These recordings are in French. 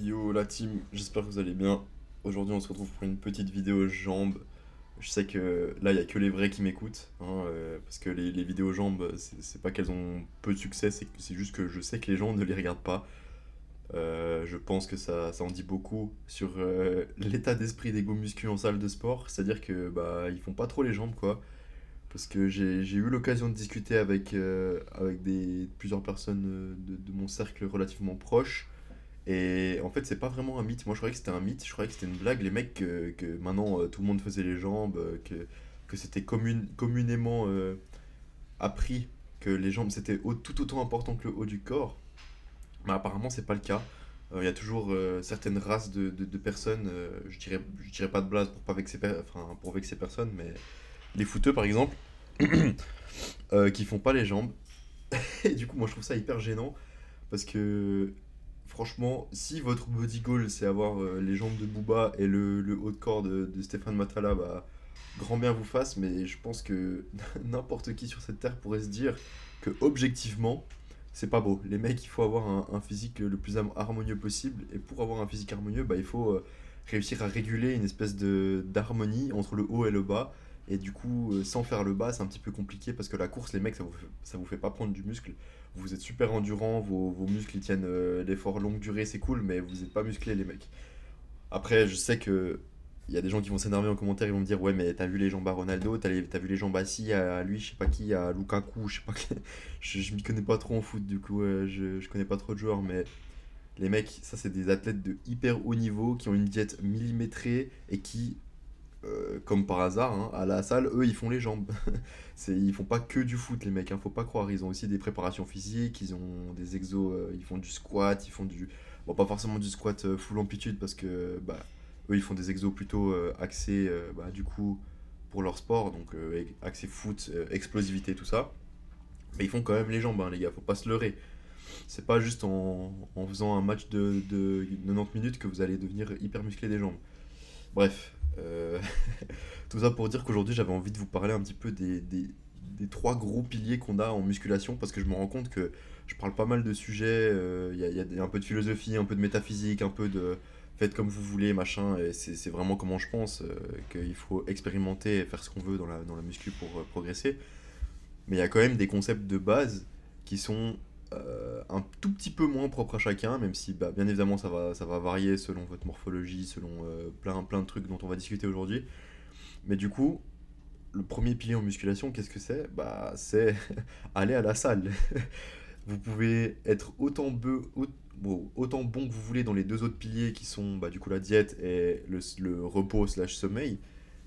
Yo la team, j'espère que vous allez bien. Aujourd'hui on se retrouve pour une petite vidéo jambes. Je sais que là il y a que les vrais qui m'écoutent, hein, parce que les vidéos jambes, c'est pas qu'elles ont peu de succès, c'est juste que je sais que les gens ne les regardent pas. Je pense que ça en dit beaucoup sur l'état d'esprit des go muscu en salle de sport, c'est-à-dire que bah ils font pas trop les jambes quoi. Parce que j'ai eu l'occasion de discuter avec plusieurs personnes de mon cercle relativement proche. Et en fait, c'est pas vraiment un mythe. Moi, je croyais que c'était un mythe. Je croyais que c'était une blague. Les mecs, que maintenant tout le monde faisait les jambes, que c'était communément appris que les jambes c'était tout autant important que le haut du corps. Mais apparemment, c'est pas le cas. Il y a toujours certaines races de personnes, je dirais pas de blase pour pas vexer, enfin, pour vexer personne, mais les footeux par exemple, qui font pas les jambes. Et du coup, moi je trouve ça hyper gênant parce que franchement, si votre body goal c'est avoir les jambes de Booba et le haut de corps de Stéphane Matala, bah grand bien vous fasse, mais je pense que n'importe qui sur cette terre pourrait se dire que objectivement, c'est pas beau. Les mecs, il faut avoir un physique le plus harmonieux possible, et pour avoir un physique harmonieux, bah, il faut réussir à réguler une espèce d'harmonie entre le haut et le bas. Et du coup, sans faire le bas, c'est un petit peu compliqué parce que la course, les mecs, ça vous fait pas prendre du muscle. Vous êtes super endurant, vos muscles ils tiennent l'effort longue durée, c'est cool, mais vous êtes pas musclés, les mecs. Après, je sais que il y a des gens qui vont s'énerver en commentaire, ils vont me dire ouais mais t'as vu les jambes à Ronaldo, t'as vu les jambes à si, à lui, je sais pas qui, à Lukaku, je sais pas qui. Je m'y connais pas trop en foot du coup, je connais pas trop de joueurs, mais les mecs, ça c'est des athlètes de hyper haut niveau qui ont une diète millimétrée et qui, comme par hasard, hein, à la salle, eux ils font les jambes. Ils font pas que du foot les mecs, hein, faut pas croire, ils ont aussi des préparations physiques, ils ont des exos, ils font du squat, ils font du... Bon pas forcément du squat full amplitude parce que bah, eux ils font des exos plutôt axés bah, du coup pour leur sport, donc axés foot, explosivité, tout ça. Mais ils font quand même les jambes, hein, les gars, faut pas se leurrer. C'est pas juste en faisant un match de 90 minutes que vous allez devenir hyper musclé des jambes. Bref, tout ça pour dire qu'aujourd'hui j'avais envie de vous parler un petit peu des trois gros piliers qu'on a en musculation parce que je me rends compte que je parle pas mal de sujets, il y a un peu de philosophie, un peu de métaphysique, un peu de faites comme vous voulez, machin, et c'est vraiment comment je pense, qu'il faut expérimenter et faire ce qu'on veut dans la muscu pour progresser. Mais il y a quand même des concepts de base qui sont un tout petit peu moins propres à chacun, même si bah, bien évidemment ça va varier selon votre morphologie, selon plein de trucs dont on va discuter aujourd'hui. Mais du coup, le premier pilier en musculation, qu'est-ce que c'est? Bah, c'est aller à la salle. Vous pouvez être bon, autant bon que vous voulez dans les deux autres piliers qui sont bah, du coup la diète et le repos slash sommeil.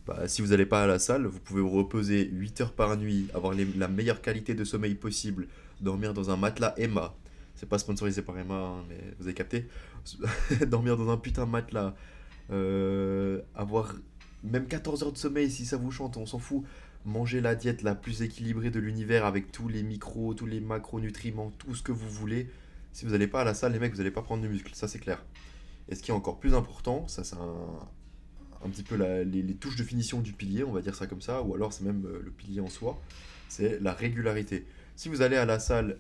Bah, si vous n'allez pas à la salle, vous pouvez vous reposer 8 heures par nuit, avoir la meilleure qualité de sommeil possible, dormir dans un matelas Emma. C'est pas sponsorisé par Emma, hein, mais vous avez capté. Dormir dans un putain de matelas, avoir même 14 heures de sommeil si ça vous chante, on s'en fout. Manger la diète la plus équilibrée de l'univers avec tous les micros, tous les macronutriments, tout ce que vous voulez. Si vous n'allez pas à la salle, les mecs, vous n'allez pas prendre de muscle, ça c'est clair. Et ce qui est encore plus important, ça c'est un petit peu les touches de finition du pilier, on va dire ça comme ça, ou alors c'est même le pilier en soi, c'est la régularité. Si vous allez à la salle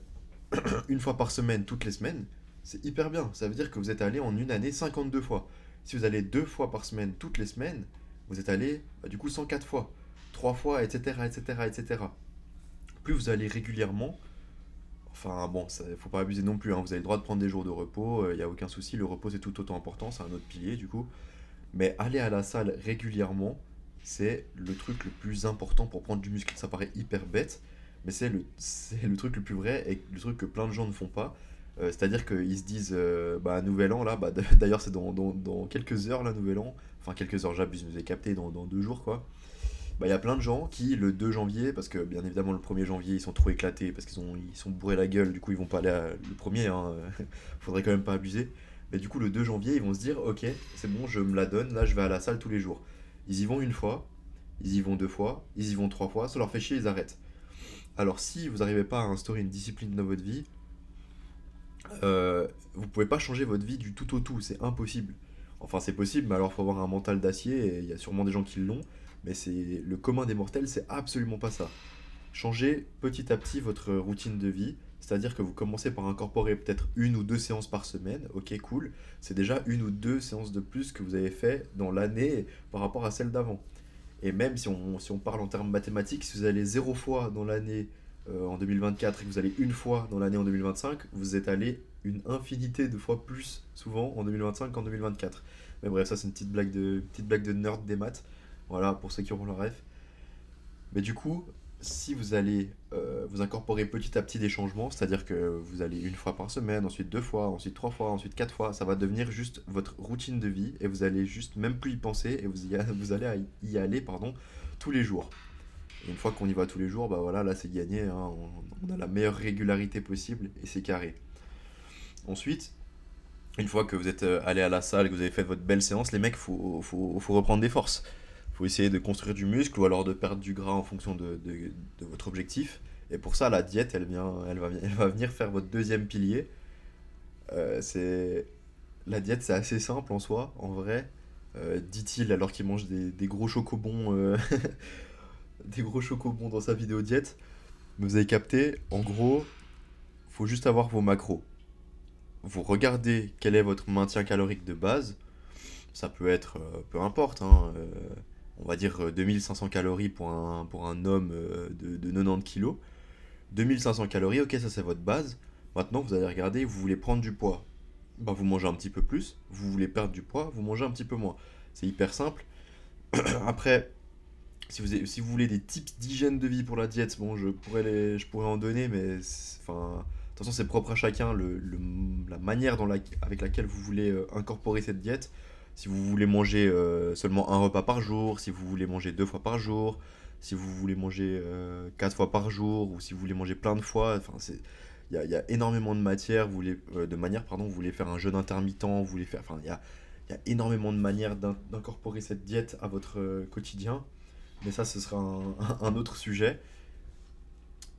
une fois par semaine, toutes les semaines, c'est hyper bien. Ça veut dire que vous êtes allé en une année 52 fois. Si vous allez deux fois par semaine, toutes les semaines, vous êtes allé bah, du coup 104 fois. Trois fois, etc., etc., etc. Plus vous allez régulièrement, enfin bon, faut pas abuser non plus, hein, vous avez le droit de prendre des jours de repos, il n'y a aucun souci, le repos c'est tout autant important, c'est un autre pilier du coup. Mais aller à la salle régulièrement, c'est le truc le plus important pour prendre du muscle. Ça paraît hyper bête, mais c'est le truc le plus vrai et le truc que plein de gens ne font pas. C'est-à-dire qu'ils se disent, bah, Nouvel An, là, bah, d'ailleurs, c'est dans quelques heures, là, Nouvel An. Enfin, quelques heures, j'abuse, vous avez capté, dans 2 jours, quoi. Bah, il y a plein de gens qui, le 2 janvier, parce que bien évidemment, le 1er janvier, ils sont trop éclatés, parce ils sont bourrés la gueule, du coup, ils vont pas aller le premier, hein, faudrait quand même pas abuser. Mais du coup, le 2 janvier, ils vont se dire, ok, c'est bon, je me la donne, là, je vais à la salle tous les jours. Ils y vont une fois, ils y vont deux fois, ils y vont trois fois, ça leur fait chier, ils arrêtent. Alors, si vous n'arrivez pas à instaurer une discipline dans votre vie, vous pouvez pas changer votre vie du tout au tout, c'est impossible. Enfin, c'est possible, mais alors faut avoir un mental d'acier, et il y a sûrement des gens qui l'ont, mais le commun des mortels, c'est absolument pas ça. Changez petit à petit votre routine de vie, C'est-à-dire que vous commencez par incorporer peut-être une ou deux séances par semaine, ok cool, c'est déjà une ou deux séances de plus que vous avez fait dans l'année par rapport à celle d'avant. Et même si on parle en termes mathématiques, si vous allez zéro fois dans l'année en 2024 et que vous allez une fois dans l'année en 2025, vous êtes allé une infinité de fois plus souvent en 2025 qu'en 2024. Mais bref, ça c'est une petite blague de nerd des maths. Voilà, pour ceux qui auront le ref. Mais du coup, si vous allez vous incorporer petit à petit des changements, c'est-à-dire que vous allez une fois par semaine, ensuite deux fois, ensuite trois fois, ensuite quatre fois, ça va devenir juste votre routine de vie et vous allez juste même plus y penser et vous allez y aller pardon, tous les jours. Et une fois qu'on y va tous les jours, bah voilà, là c'est gagné, hein, on a la meilleure régularité possible et c'est carré. Ensuite, une fois que vous êtes allé à la salle, que vous avez fait votre belle séance, les mecs, faut reprendre des forces. Faut essayer de construire du muscle ou alors de perdre du gras en fonction de votre objectif. Et pour ça, la diète, elle va venir faire votre deuxième pilier. C'est La diète, c'est assez simple en soi, en vrai. Dit-il alors qu'il mange des gros chocobons, des gros chocobons dans sa vidéo diète. Mais vous avez capté, en gros, faut juste avoir vos macros. Vous regardez quel est votre maintien calorique de base. Ça peut être, peu importe, hein, on va dire 2500 calories pour un homme de 90 kilos. 2500 calories, ok, ça c'est votre base. Maintenant, vous allez regarder, vous voulez prendre du poids. Bah, vous mangez un petit peu plus. Vous voulez perdre du poids, vous mangez un petit peu moins. C'est hyper simple. Après, si vous voulez des tips d'hygiène de vie pour la diète, bon, je pourrais en donner, mais enfin, de toute façon, c'est propre à chacun la manière avec laquelle vous voulez incorporer cette diète. Si vous voulez manger seulement un repas par jour, si vous voulez manger deux fois par jour, si vous voulez manger quatre fois par jour, ou si vous voulez manger plein de fois, enfin, il y a énormément de matière, de manière, pardon, vous voulez faire un jeûne intermittent, vous voulez faire, enfin, il y a énormément de manières d'incorporer cette diète à votre quotidien. Mais ça, ce sera un autre sujet.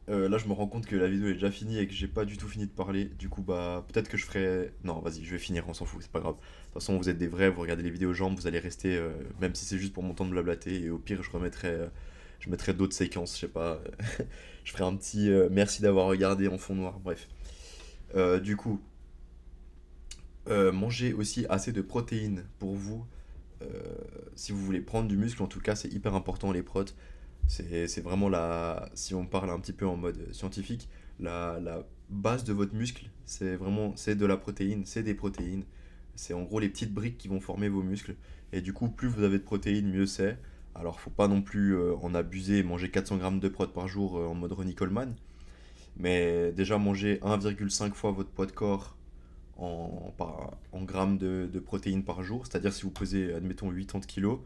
Là, je me rends compte que la vidéo est déjà finie et que j'ai pas du tout fini de parler. Du coup, bah, peut-être que je ferai. Non, vas-y, je vais finir, on s'en fout, c'est pas grave. De toute façon, vous êtes des vrais, vous regardez les vidéos jambes, vous allez rester, même si c'est juste pour mon temps de blablater. Et au pire, je mettrai d'autres séquences, je sais pas. Je ferai un petit merci d'avoir regardé en fond noir, bref. Du coup, mangez aussi assez de protéines pour vous. euh, Si vous voulez prendre du muscle, en tout cas, c'est hyper important les protes. C'est vraiment si on parle un petit peu en mode scientifique, la base de votre muscle, c'est de la protéine, c'est des protéines. C'est en gros les petites briques qui vont former vos muscles. Et du coup, plus vous avez de protéines, mieux c'est. Alors, faut pas non plus en abuser et manger 400 grammes de prot par jour en mode Ronnie Coleman. Mais déjà, manger 1,5 fois votre poids de corps en grammes de protéines par jour. C'est-à-dire, si vous pesez, admettons, 80 kilos,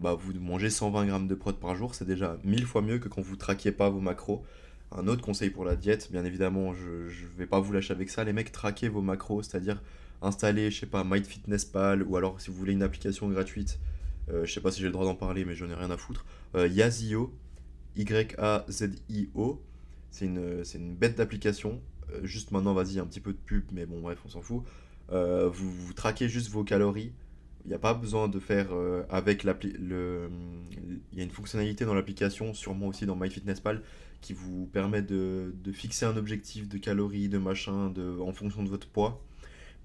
bah vous mangez 120 grammes de prot par jour, c'est déjà 1000 fois mieux que quand vous traquiez pas vos macros. Un autre conseil pour la diète, bien évidemment, je vais pas vous lâcher avec ça, les mecs, traquez vos macros, c'est-à-dire installez, je sais pas, MyFitnessPal, ou alors si vous voulez une application gratuite, je sais pas si j'ai le droit d'en parler, mais j'en ai rien à foutre, Yazio, Yazio, c'est une bête d'application. Juste maintenant, vas-y, un petit peu de pub, mais bon, bref, on s'en fout. Vous traquez juste vos calories. Il n'y a pas besoin de faire avec l'appli. Il y a une fonctionnalité dans l'application, sûrement aussi dans MyFitnessPal, qui vous permet de fixer un objectif de calories, de machin, en fonction de votre poids.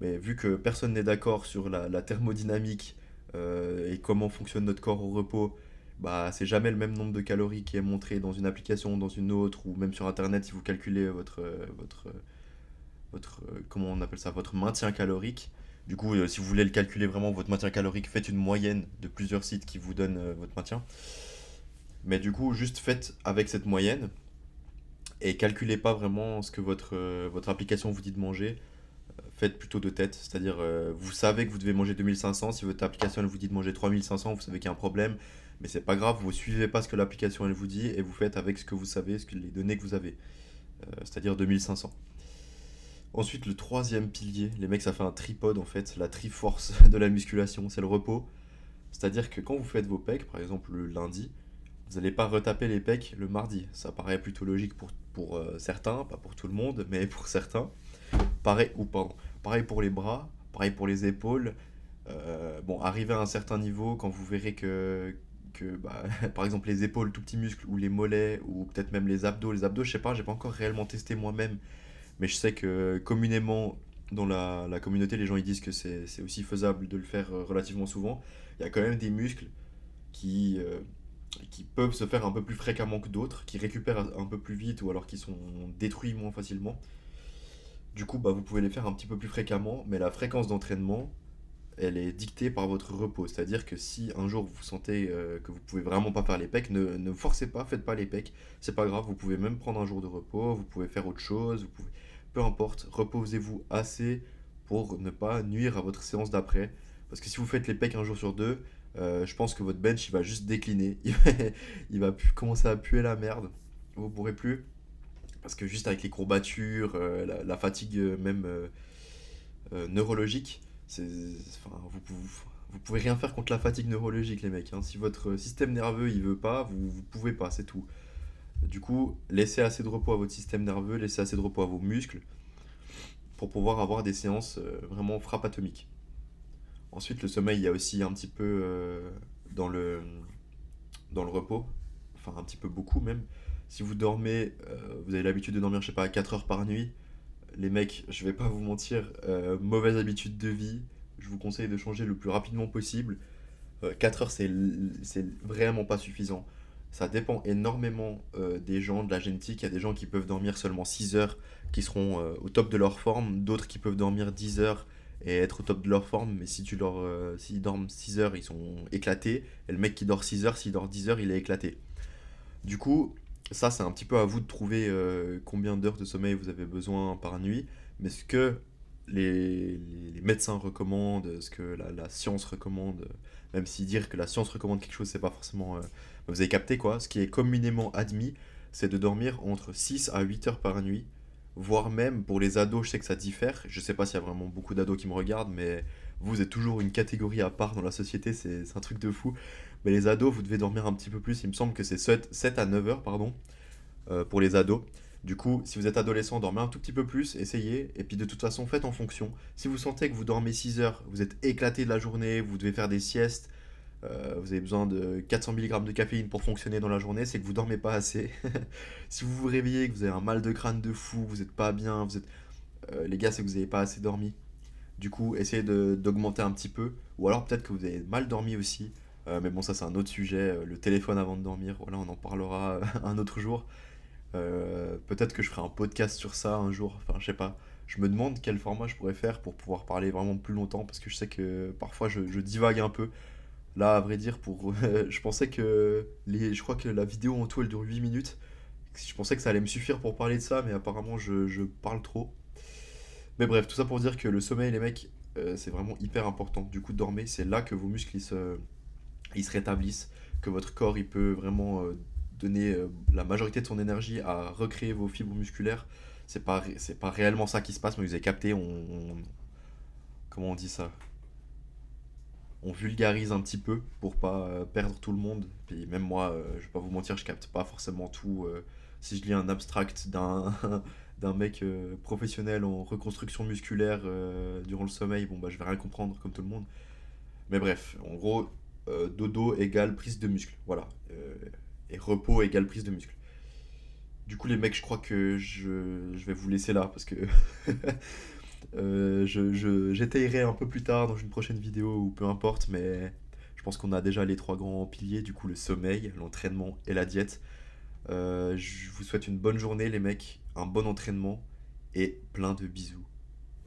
Mais vu que personne n'est d'accord sur la thermodynamique et comment fonctionne notre corps au repos, bah c'est jamais le même nombre de calories qui est montré dans une application, dans une autre, ou même sur internet si vous calculez comment on appelle ça, votre maintien calorique. Du coup, si vous voulez le calculer vraiment, votre maintien calorique, faites une moyenne de plusieurs sites qui vous donnent votre maintien. Mais du coup, juste faites avec cette moyenne et calculez pas vraiment ce que votre application vous dit de manger. Faites plutôt de tête, c'est-à-dire vous savez que vous devez manger 2500, si votre application elle vous dit de manger 3500, vous savez qu'il y a un problème, mais c'est pas grave, vous suivez pas ce que l'application elle vous dit et vous faites avec ce que vous savez, les données que vous avez, c'est-à-dire 2500. Ensuite, le troisième pilier, les mecs, ça fait un tripode en fait, la triforce de la musculation, c'est le repos. C'est-à-dire que quand vous faites vos pecs, par exemple le lundi, vous n'allez pas retaper les pecs le mardi. Ça paraît plutôt logique pour certains, pas pour tout le monde, mais pour certains. Pareil pour les bras, pareil pour les épaules. Bon, arrivé à un certain niveau, quand vous verrez que bah, par exemple les épaules, tout petits muscles, ou les mollets, ou peut-être même les abdos, je sais pas, j'ai pas encore réellement testé moi-même, Mais je sais que communément, dans la communauté, les gens ils disent que c'est aussi faisable de le faire relativement souvent. Il y a quand même des muscles qui, euh, qui peuvent se faire un peu plus fréquemment que d'autres, qui récupèrent un peu plus vite ou alors qui sont détruits moins facilement. Du coup, bah, vous pouvez les faire un petit peu plus fréquemment, mais la fréquence d'entraînement, elle est dictée par votre repos. C'est-à-dire que si un jour vous sentez que vous pouvez vraiment pas faire les pecs, ne forcez pas, faites pas les pecs. C'est pas grave, vous pouvez même prendre un jour de repos, vous pouvez faire autre chose, vous pouvez... peu importe, reposez-vous assez pour ne pas nuire à votre séance d'après. Parce que si vous faites les pecs un jour sur deux, je pense que votre bench il va juste décliner. Commencer à puer la merde. Vous pourrez plus. Parce que juste avec les courbatures, la fatigue même neurologique, enfin, vous pouvez rien faire contre la fatigue neurologique, les mecs, hein. Si votre système nerveux il veut pas, vous pouvez pas, c'est tout. Du coup, laissez assez de repos à votre système nerveux, laissez assez de repos à vos muscles pour pouvoir avoir des séances vraiment frappe atomique. Ensuite, le sommeil, il y a aussi un petit peu dans dans le repos, enfin un petit peu beaucoup même. Si vous dormez, vous avez l'habitude de dormir, je sais pas, 4 heures par nuit, les mecs, je vais pas vous mentir, mauvaise habitude de vie. Je vous conseille de changer le plus rapidement possible. 4 heures, c'est vraiment pas suffisant. Ça dépend énormément des gens, de la génétique. Il y a des gens qui peuvent dormir seulement 6 heures, qui seront au top de leur forme. D'autres qui peuvent dormir 10 heures et être au top de leur forme. Mais si s'ils dorment 6 heures, ils sont éclatés. Et le mec qui dort 6 heures, s'il dort 10 heures, il est éclaté. Du coup, ça, c'est un petit peu à vous de trouver combien d'heures de sommeil vous avez besoin par nuit. Mais ce que les médecins recommandent, ce que la science recommande, même si dire que la science recommande quelque chose, c'est pas forcément. Vous avez capté quoi? Ce qui est communément admis, c'est de dormir entre 6 à 8 heures par nuit. Voire même pour les ados, je sais que ça diffère. Je sais pas s'il y a vraiment beaucoup d'ados qui me regardent, mais vous êtes toujours une catégorie à part dans la société, c'est un truc de fou. Mais les ados, vous devez dormir un petit peu plus. Il me semble que c'est 7 à 9 heures, pardon, pour les ados. Du coup, si vous êtes adolescent, dormez un tout petit peu plus, essayez. Et puis de toute façon, faites en fonction. Si vous sentez que vous dormez 6 heures, vous êtes éclaté de la journée, vous devez faire des siestes, vous avez besoin de 400 mg de caféine pour fonctionner dans la journée, c'est que vous dormez pas assez. Si vous vous réveillez, que vous avez un mal de crâne de fou, vous êtes pas bien, les gars, c'est que vous n'avez pas assez dormi. Du coup, essayez d'augmenter un petit peu. Ou alors peut-être que vous avez mal dormi aussi. Mais bon, ça c'est un autre sujet. Le téléphone avant de dormir, voilà, on en parlera un autre jour. Peut-être que je ferai un podcast sur ça un jour. Enfin, je sais pas. Je me demande quel format je pourrais faire pour pouvoir parler vraiment plus longtemps. Parce que je sais que parfois je divague un peu. Là, à vrai dire, je pensais je crois que la vidéo en tout elle dure 8 minutes. Je pensais que ça allait me suffire pour parler de ça, mais apparemment je parle trop. Mais bref, tout ça pour dire que le sommeil, les mecs, c'est vraiment hyper important. Du coup, dormez, c'est là que vos muscles ils se rétablissent, que votre corps il peut vraiment donner la majorité de son énergie à recréer vos fibres musculaires. C'est pas réellement ça qui se passe, mais vous avez capté, comment on dit ça? On vulgarise un petit peu pour pas perdre tout le monde. Puis même moi, je vais pas vous mentir, je capte pas forcément tout. Si je lis un abstract d'un mec professionnel en reconstruction musculaire durant le sommeil, bon bah je vais rien comprendre comme tout le monde. Mais bref, en gros, dodo égale prise de muscle, voilà. Et repos égale prise de muscle. Du coup les mecs, je crois que je vais vous laisser là parce que j'étayerai un peu plus tard dans une prochaine vidéo ou peu importe, mais je pense qu'on a déjà les trois grands piliers, du coup le sommeil, l'entraînement et la diète. Je vous souhaite une bonne journée les mecs, un bon entraînement et plein de bisous.